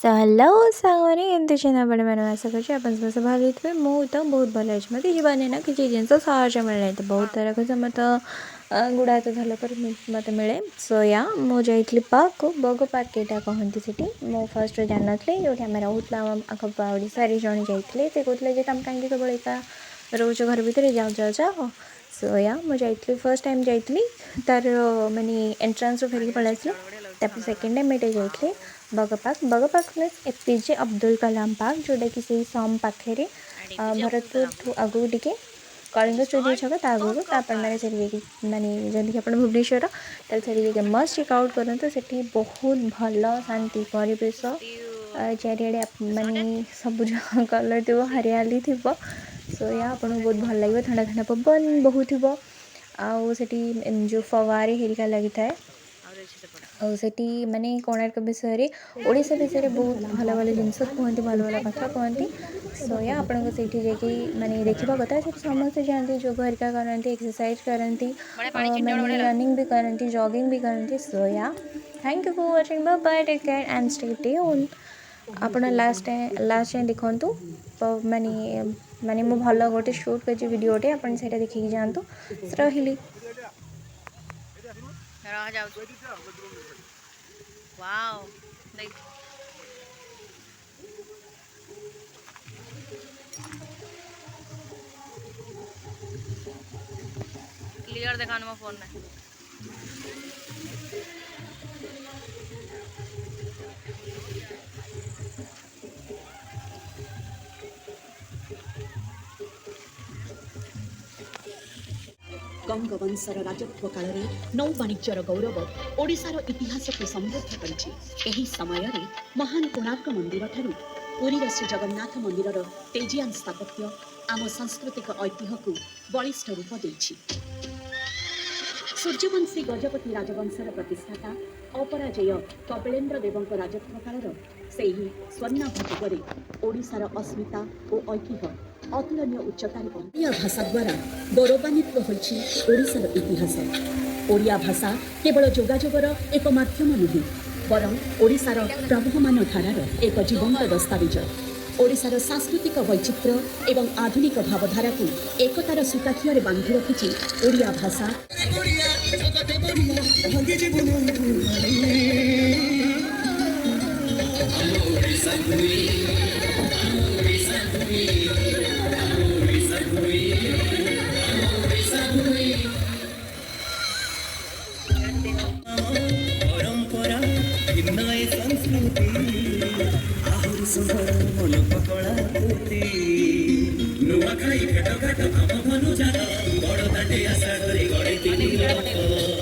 So hello सारे एमती चेना बड़े मैंने आशा कर समस्त भल थे मुझे तो बहुत भल अच्छे मत जीवन ना किसी जिन सहज मिले तो बहुत तरह का मत गुड़ा तो धरला पर मत मिले सो या मुझे पार्क को बग पार्क यहाँ कहती से मो फर्स्ट जान नी जो आम रोला ओडार जड़े जाते कहते तुम कहीं सब एका रोच घर भितर जाओ जाओ जाओ सो या मुझे फर्स्ट टाइम जाइली तार माने एंट्रांस फेरिक पलि आसली सेकेंड टाइम ये जाइए बग park means APJ Abdul Kalam park जोटा कि से सम पाखे भरतपुर ठू आगू टे कलिंग स्टूडियो छक आगू मैंने से माने जमी आप भुवनेश्वर तो मस्ट चेकआउट करूँ से बहुत भल शांति परिवेश चारिड़े माने सबुज कलर थी हरियाली थी सो या आपको बहुत भल लगे ठंडा ठंडा पवन बहुत थो आठी जो फवारे हेरिका लगी था आठी माने कोणार्क विषय ओडिशा विषय बहुत भल भल जिनस कहते भल भल कथा कहती सो या आपको से माने देखा कथा समस्त जाती जोग हरिका करती एक्सरसाइज करती माने रनिंग भी करती जॉगिंग भी करती so yeah thank you for watching bye bye take care and stay tuned आपण लास्ट टाइम देखु माने माने मो भल गोटे शूट कर वीडियोटे आपन से देखिए जातु रही वाओ देख क्लियर दिखाने में फोन में गंगवंशर राजत्व काल नौ वाणिज्यर गौरव ओडिशार इतिहास को समृद्ध करिछि। एही समय रे महान कोणार्क मंदिर ठारू पुरीर श्री जगन्नाथ मंदिरर तेजियान स्थापत्य आम सांस्कृतिक ऐतिह्य को बलिष्ठ रूप देछि। सूर्यवंशी गजपति राजवंशर प्रतिष्ठाता अपराजेय कपिलेन्द्र देवଙ୍କ राजत्व कालर सेही स्वर्णाभ जुगरे ओडिशार अस्मिता और ऐतिह्य अतुलनीय उच्चतार ओडिया भाषा द्वारा गौरवान्वित होइछि ओडिशार इतिहास। ओडिया भाषा केवल जोगाजोगर एक माध्यम नुहे बरं ओडिशार प्रवहमान धारार एक जीवंत दस्तावेज। ओडिशार सांस्कृतिक वैचित्र्य एवं आधुनिक भावधारा को एकतार सूताखियारे बांधि रखिछि ओडिया भाषा। परंपरा भिन्न संस्कृति आहुरी सुंदर लोक कलाकृति नुआखाई भेट घाट आम धनु जान बड़ दांडे आषाढ़ गड़े